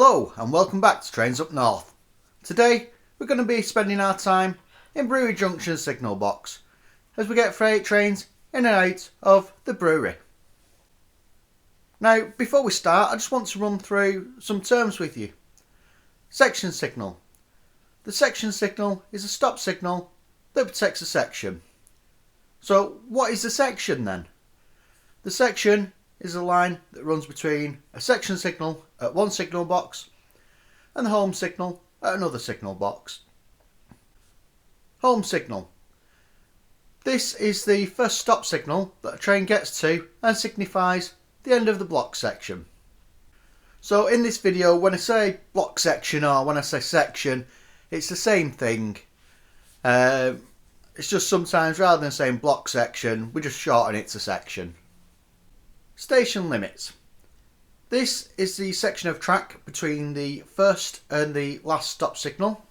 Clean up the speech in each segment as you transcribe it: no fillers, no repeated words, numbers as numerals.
Hello and welcome back to Trains Up North. Today we're going to be spending our time in Brewery Junction signal box as we get freight trains in and out of the brewery. Now before we start I just want to run through some terms with you. Section signal. The section signal is a stop signal that protects a section. So what is a section then? The section is a line that runs between a section signal at one signal box and the home signal at another signal box. Home signal. This is the first stop signal that a train gets to and signifies the end of the block section. So in this video, when I say block section or when I say section, it's the same thing. It's just sometimes rather than saying block section, we just shorten it to section. Station limits. This is the section of track between the first and the last stop signal.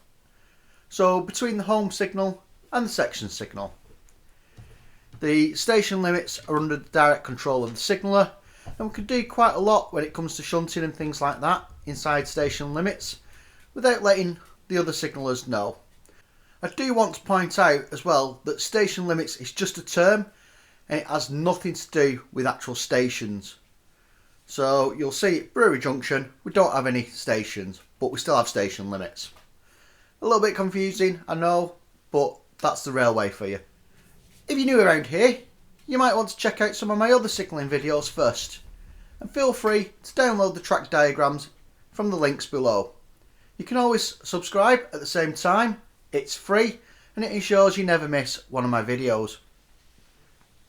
So between the home signal and the section signal. The station limits are under the direct control of the signaller, and we can do quite a lot when it comes to shunting and things like that inside station limits without letting the other signallers know. I do want to point out as well that station limits is just a term and it has nothing to do with actual stations. So you'll see at Brewery Junction we don't have any stations, but we still have station limits. A little bit confusing, I know, but that's the railway for you. If you're new around here, you might want to check out some of my other signalling videos first, and feel free to download the track diagrams from the links below. You can always subscribe at the same time, it's free and it ensures you never miss one of my videos.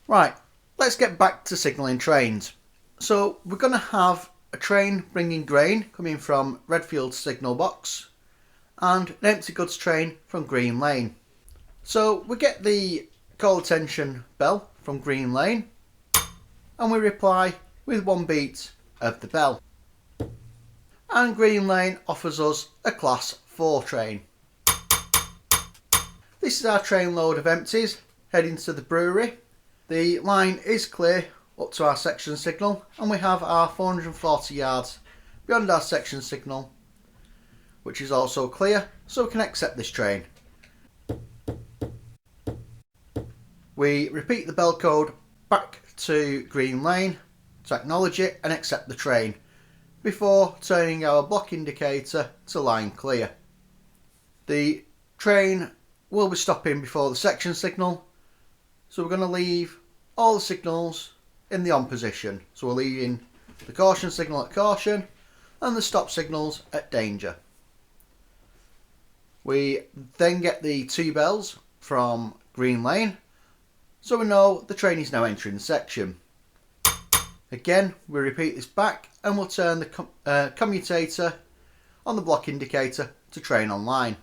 Right, let's get back to signalling trains. So we're going to have a train bringing grain coming from Redfield signal box and an empty goods train from Green Lane. So we get the call attention bell from Green Lane and we reply with one beat of the bell. And Green Lane offers us a class 4 train. This is our train load of empties heading to the brewery. The line is clear up to our section signal and we have our 440 yards beyond our section signal, which is also clear, so we can accept this train. We repeat the bell code back to Green Lane to acknowledge it and accept the train before turning our block indicator to line clear. The train will be stopping before the section signal, so we're going to leave all the signals in the on position. So we're leaving the caution signal at caution and the stop signals at danger. We then get the 2 bells from Green Lane, so we know the train is now entering the section. Again, we repeat this back and we'll turn the commutator on the block indicator to train on line.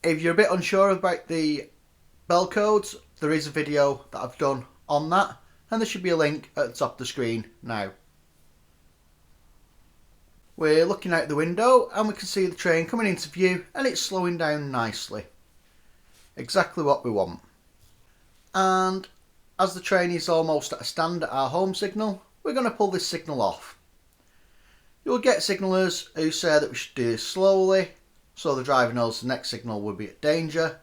If you're a bit unsure about the bell codes, there is a video that I've done on that and there should be a link at the top of the screen now. We're looking out the window and we can see the train coming into view and it's slowing down nicely. Exactly what we want. And as the train is almost at a stand at our home signal, we're going to pull this signal off. You'll get signallers who say that we should do this slowly, so the driver knows the next signal will be at danger,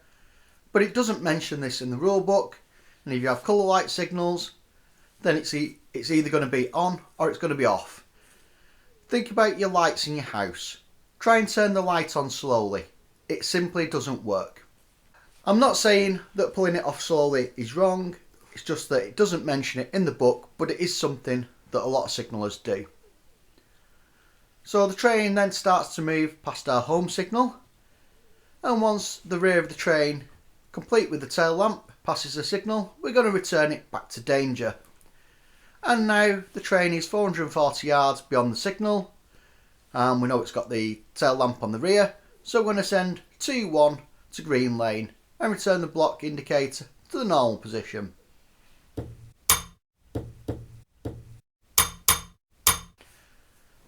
but it doesn't mention this in the rule book, and if you have colour light signals then it's either going to be on or it's going to be off. Think about your lights in your house. Try and turn the light on slowly. It simply doesn't work. I'm not saying that pulling it off slowly is wrong, it's just that it doesn't mention it in the book, but it is something that a lot of signallers do. So the train then starts to move past our home signal, and once the rear of the train, complete with the tail lamp, passes the signal, we're going to return it back to danger. And now the train is 440 yards beyond the signal, and we know it's got the tail lamp on the rear, so we're going to send 2-1 to Green Lane and return the block indicator to the normal position.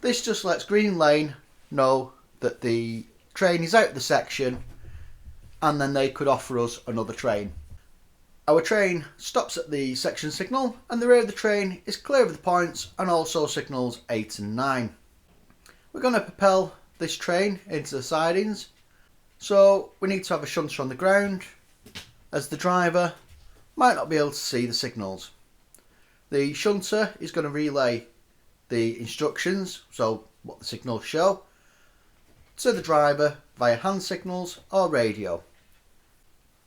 This just lets Green Lane know that the train is out of the section and then they could offer us another train. Our train stops at the section signal and the rear of the train is clear of the points and also signals 8 and 9. We're going to propel this train into the sidings, so we need to have a shunter on the ground as the driver might not be able to see the signals. The shunter is going to relay the instructions, so what the signals show, to the driver via hand signals or radio.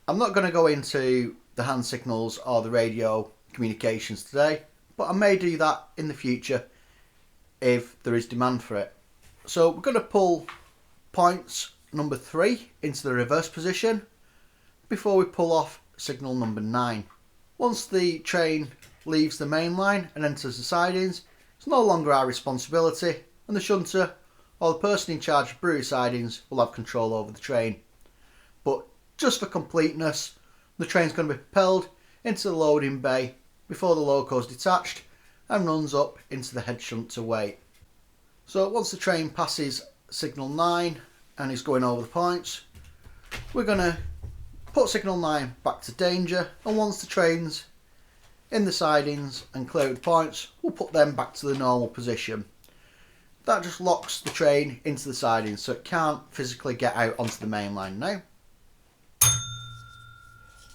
I'm not going to go into the hand signals or the radio communications today, but I may do that in the future if there is demand for it. So we're going to pull points number 3 into the reverse position before we pull off signal number 9. Once the train leaves the main line and enters the sidings, it's no longer our responsibility, and the shunter or the person in charge of brewery sidings will have control over the train. But just for completeness, the train's going to be propelled into the loading bay before the loco is detached and runs up into the head shunter weight. So once the train passes signal 9 and is going over the points, we're going to put signal 9 back to danger, and once the train's in the sidings and clear of the points, we'll put them back to the normal position. That just locks the train into the sidings so it can't physically get out onto the main line now.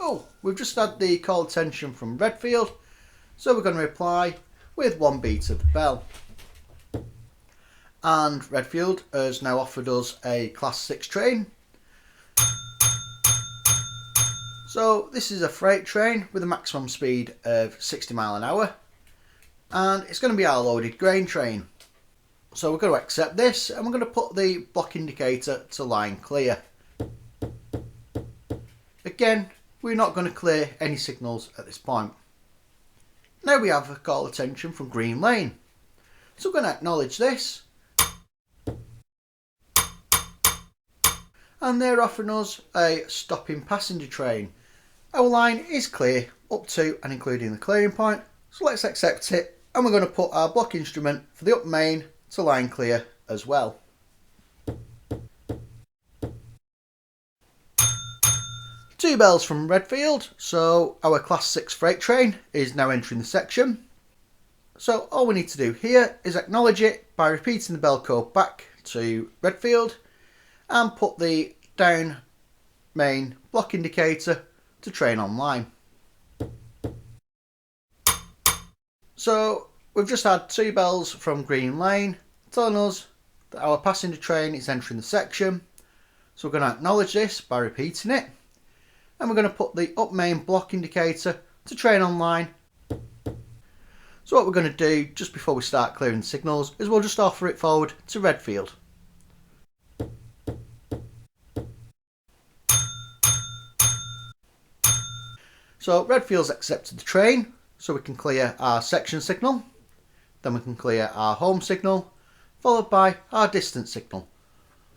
Oh, we've just had the call attention from Redfield, so we're going to reply with 1 beat of the bell. And Redfield has now offered us a Class 6 train. So this is a freight train with a maximum speed of 60 miles an hour, and it's going to be our loaded grain train. So we're going to accept this, and we're going to put the block indicator to line clear. Again, we're not going to clear any signals at this point. Now we have a call attention from Green Lane, so we're going to acknowledge this, and they're offering us a stopping passenger train. Our line is clear up to and including the clearing point, so let's accept it, and we're going to put our block instrument for the up main to line clear as well. Two bells from Redfield, so our Class 6 freight train is now entering the section. So all we need to do here is acknowledge it by repeating the bell code back to Redfield and put the down main block indicator to train online. So we've just had 2 bells from Green Lane telling us that our passenger train is entering the section. So we're going to acknowledge this by repeating it, and we're going to put the up main block indicator to train online. So what we're going to do just before we start clearing signals is we'll just offer it forward to Redfield. So Redfield's accepted the train, so we can clear our section signal, then we can clear our home signal, followed by our distance signal.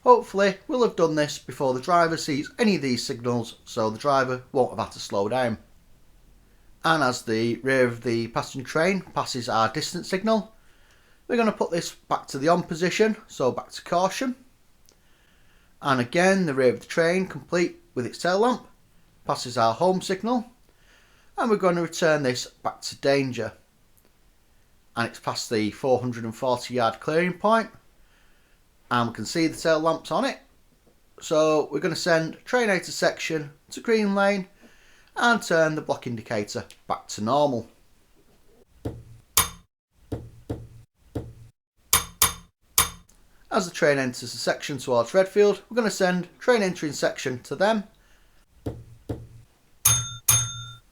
Hopefully we'll have done this before the driver sees any of these signals, so the driver won't have had to slow down. And as the rear of the passenger train passes our distance signal, we're going to put this back to the on position, so back to caution. And again, the rear of the train, complete with its tail lamp, passes our home signal, and we're going to return this back to danger. And it's past the 440 yard clearing point, and we can see the tail lamps on it. So we're going to send train out of section to Green Lane and turn the block indicator back to normal. As the train enters the section towards Redfield, we're going to send train entering section to them.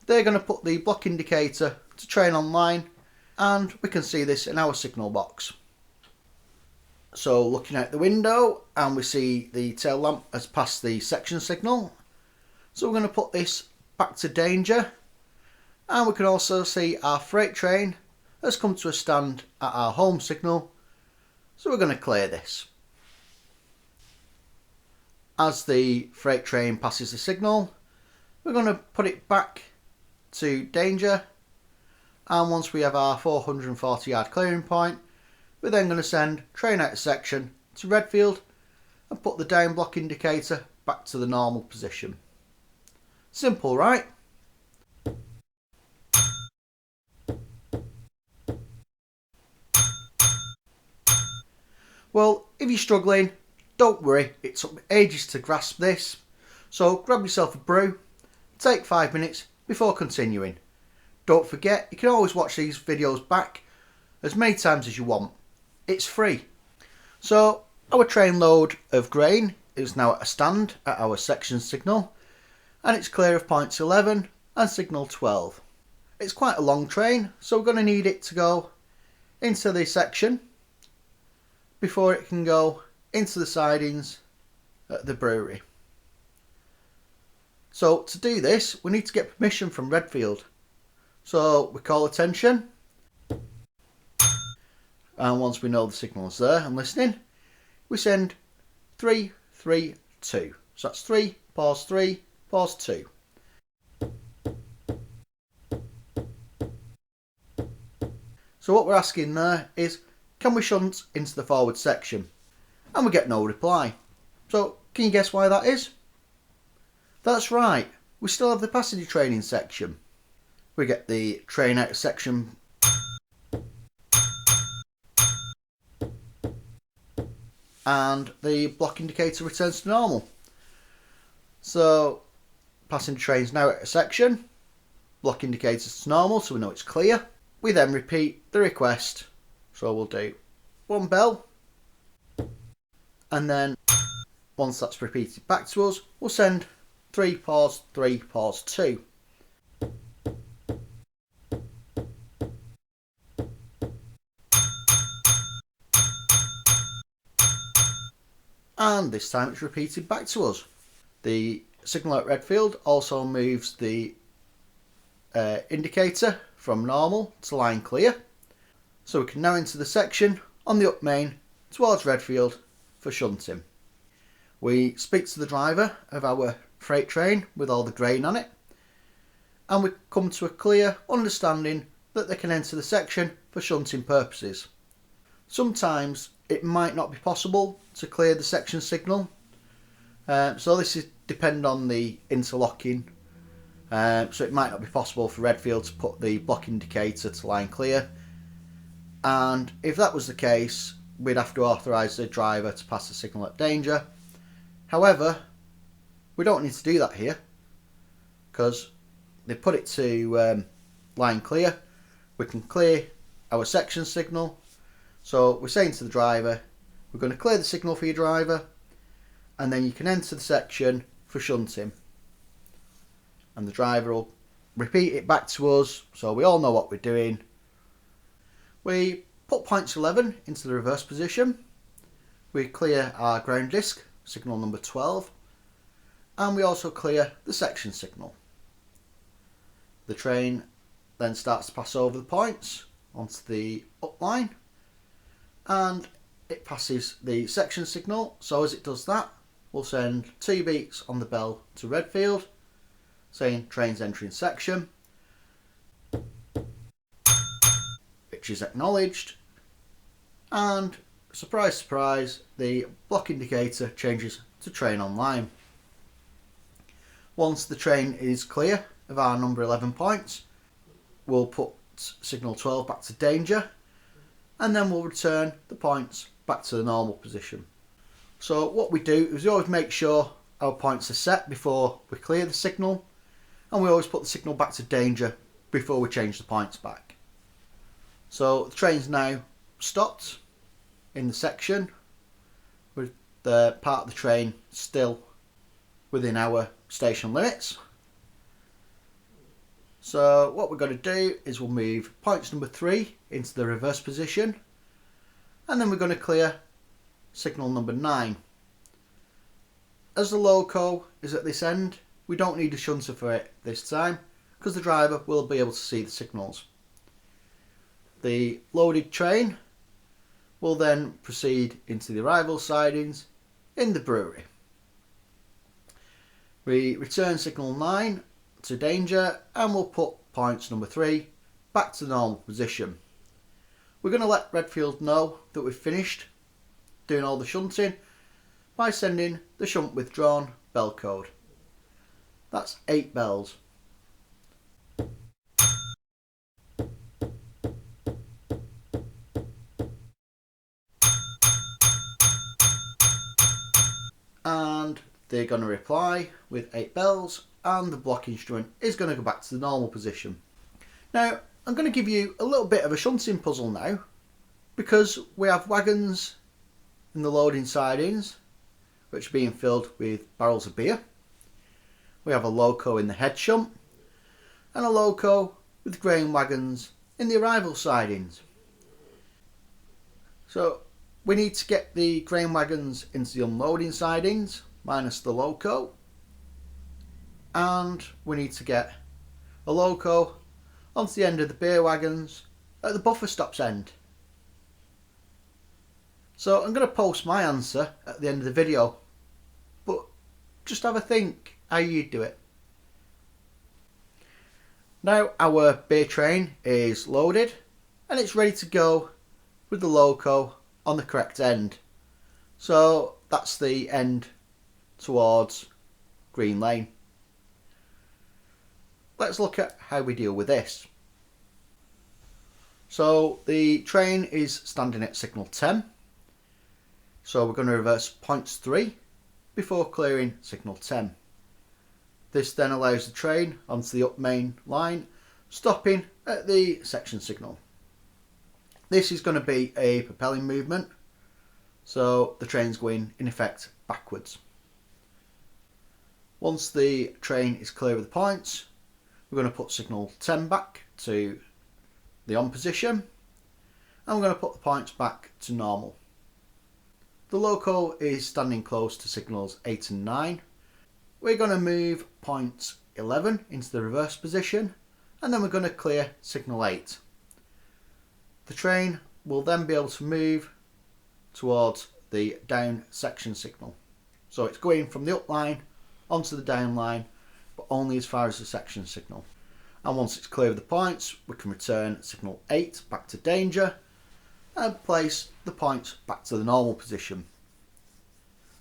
They're going to put the block indicator to train online, and we can see this in our signal box. So looking out the window, and we see the tail lamp has passed the section signal. So we're going to put this back to danger, and we can also see our freight train has come to a stand at our home signal. So we're going to clear this. As the freight train passes the signal, we're going to put it back to danger, and once we have our 440 yard clearing point, we're then going to send train out of section to Redfield and put the down block indicator back to the normal position. Simple, right? Well, if you're struggling, don't worry, it took me ages to grasp this. So grab yourself a brew, take 5 minutes before continuing. Don't forget, you can always watch these videos back as many times as you want. It's free. So our train load of grain is now at a stand at our section signal, and it's clear of points 11 and signal 12. It's quite a long train, so we're going to need it to go into the section before it can go into the sidings at the brewery. So to do this, we need to get permission from Redfield. So we call attention, and once we know the signal's there and listening, we send 3, 3, 2. So that's 3, pause 3, pause 2. So what we're asking there is, can we shunt into the forward section? And we get no reply. So can you guess why that is? That's right, we still have the passenger train in section. We get the train out of section and the block indicator returns to normal. So passenger train's now out of section, block indicator's to normal, so we know it's clear. We then repeat the request, so we'll do 1 bell, and then once that's repeated back to us, we'll send 3, pause 3, pause 2. And this time it's repeated back to us. The signal at Redfield also moves the indicator from normal to line clear, so we can now enter the section on the up main towards Redfield for shunting. We speak to the driver of our freight train with all the grain on it, and we come to a clear understanding that they can enter the section for shunting purposes. Sometimes it might not be possible to clear the section signal, so this is depend on the interlocking, so it might not be possible for Redfield to put the block indicator to line clear, and if that was the case, we'd have to authorise the driver to pass the signal at danger. However, we don't need to do that here because they put it to line clear. We can clear our section signal, so we're saying to the driver, we're going to clear the signal for your driver, and then you can enter the section for shunting, and the driver will repeat it back to us so we all know what we're doing. We put points 11 into the reverse position, we clear our ground disc, signal number 12, and we also clear the section signal. The train then starts to pass over the points onto the up line, and it passes the section signal, so as it does that, we'll send 2 beats on the bell to Redfield saying train's entering section, which is acknowledged, and surprise surprise, the block indicator changes to train online. Once the train is clear of our number 11 points, we'll put signal 12 back to danger, and then we'll return the points back to the normal position. So what we do is we always make sure our points are set before we clear the signal, and we always put the signal back to danger before we change the points back. So the train's now stopped in the section with the part of the train still within our station limits. So what we're going to do is we'll move points number 3 into the reverse position, and then we're going to clear signal number 9. As the loco is at this end, we don't need a shunter for it this time because the driver will be able to see the signals. The loaded train will then proceed into the arrival sidings in the brewery. We return signal 9 to danger, and we'll put points number 3 back to the normal position. We're going to let Redfield know that we've finished doing all the shunting by sending the shunt withdrawn bell code. That's 8 bells. and they're going to reply with 8 bells, and the block instrument is going to go back to the normal position. Now I'm going to give you a little bit of a shunting puzzle now, because we have wagons in the loading sidings which are being filled with barrels of beer. We have a loco in the head shunt and a loco with grain wagons in the arrival sidings. So we need to get the grain wagons into the unloading sidings minus the loco, and we need to get a loco onto the end of the beer wagons at the buffer stops end. So I'm going to post my answer at the end of the video, but just have a think how you'd do it. Now our beer train is loaded and it's ready to go with the loco on the correct end. So that's the end towards Green Lane. Let's look at how we deal with this. So the train is standing at signal 10. So we're going to reverse points 3 before clearing signal 10. This then allows the train onto the up main line, stopping at the section signal. This is going to be a propelling movement, so the train's going in effect backwards. Once the train is clear of the points, we're going to put signal 10 back to the on position, and we're going to put the points back to normal. The loco is standing close to signals 8 and 9. We're going to move point 11 into the reverse position, and then we're going to clear signal 8. The train will then be able to move towards the down section signal. So it's going from the up line onto the down line, but only as far as the section signal. And once it's clear of the points, we can return signal 8 back to danger and place the points back to the normal position.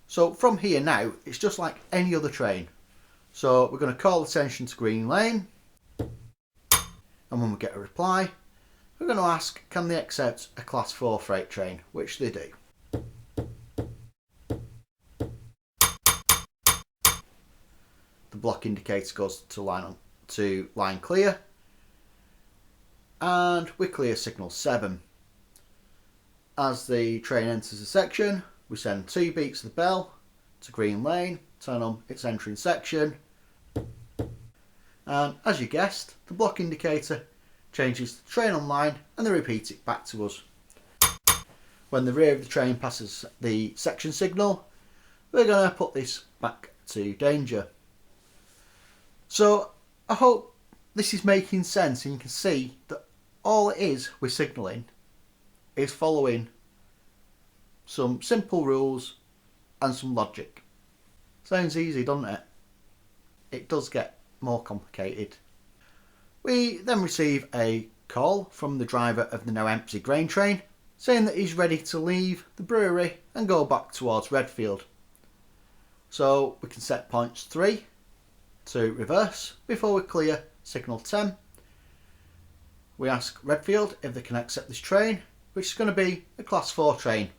So from here now, it's just like any other train. So we're going to call attention to Green Lane, and when we get a reply, we're going to ask, can they accept a class 4 freight train, which they do. The block indicator goes to line clear, and we clear signal 7. As the train enters the section, we send 2 beats of the bell to Green Lane, tell them it's entering section, and as you guessed, the block indicator changes the train online and they repeat it back to us. When the rear of the train passes the section signal, we're going to put this back to danger. So I hope this is making sense, and you can see that all it is we're signalling is following some simple rules and some logic. Sounds easy, doesn't it? It does get more complicated. We then receive a call from the driver of the now empty grain train saying that he's ready to leave the brewery and go back towards Redfield. So we can set points 3 to reverse before we clear signal 10. We ask Redfield if they can accept this train, which is going to be a class 4 train.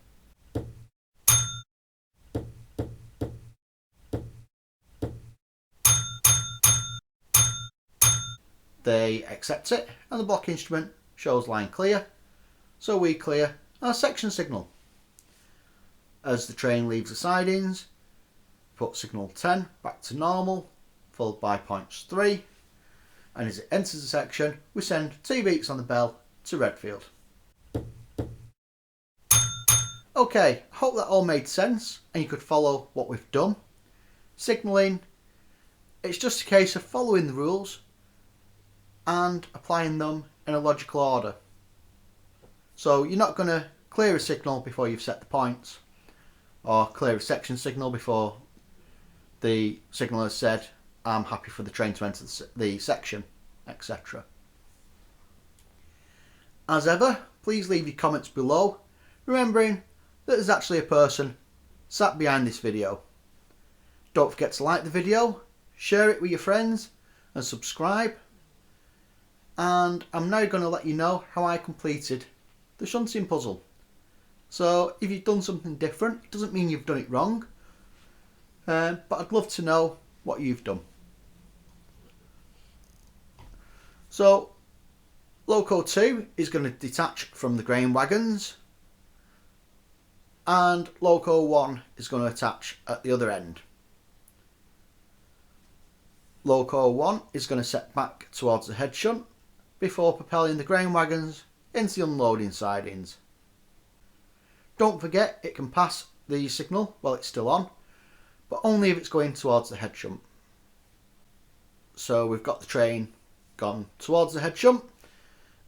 They accept it, and the block instrument shows line clear, so we clear our section signal. As the train leaves the sidings, put signal 10 back to normal, followed by points 3, and as it enters the section, we send 2 beats on the bell to Redfield. Okay, I hope that all made sense and you could follow what we've done. Signalling, it's just a case of following the rules and applying them in a logical order. So you're not going to clear a signal before you've set the points, or clear a section signal before the signal has said I'm happy for the train to enter the section, etc. As ever, please leave your comments below, remembering that there's actually a person sat behind this video. Don't forget to like the video, share it with your friends and subscribe. And I'm now going to let you know how I completed the shunting puzzle. So if you've done something different, it doesn't mean you've done it wrong. but I'd love to know what you've done. So Loco 2 is going to detach from the grain wagons, and Loco 1 is going to attach at the other end. Loco 1 is going to set back towards the head shunt before propelling the grain wagons into the unloading sidings. Don't forget it can pass the signal while it's still on, but only if it's going towards the head shunt. So we've got the train gone towards the head shunt,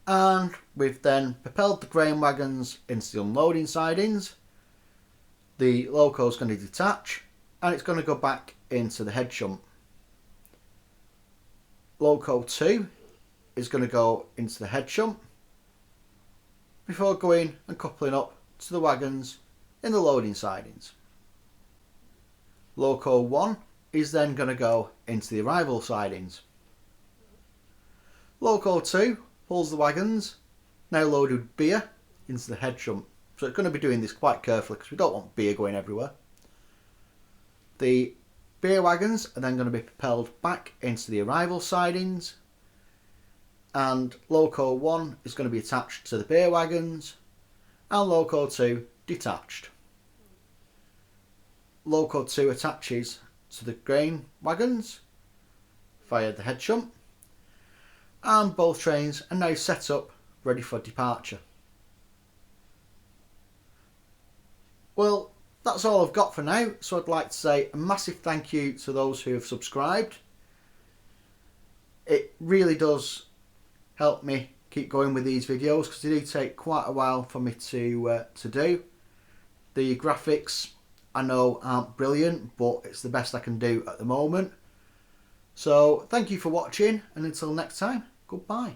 and we've then propelled the grain wagons into the unloading sidings. The Loco is going to detach and it's going to go back into the head shunt. Loco 2 is going to go into the head shunt before going and coupling up to the wagons in the loading sidings. Loco 1 is then going to go into the arrival sidings. Loco 2 pulls the wagons, now loaded with beer, into the head shunt. So it's going to be doing this quite carefully because we don't want beer going everywhere. The beer wagons are then going to be propelled back into the arrival sidings, and Loco 1 is going to be attached to the beer wagons and Loco 2 detached. Loco 2 attaches to the grain wagons via the head shunt, and both trains are now set up ready for departure. Well, that's all I've got for now, so I'd like to say a massive thank you to those who have subscribed. It really does help me keep going with these videos because they do take quite a while for me to do. The graphics I know aren't brilliant, but it's the best I can do at the moment. So thank you for watching, and until next time, goodbye.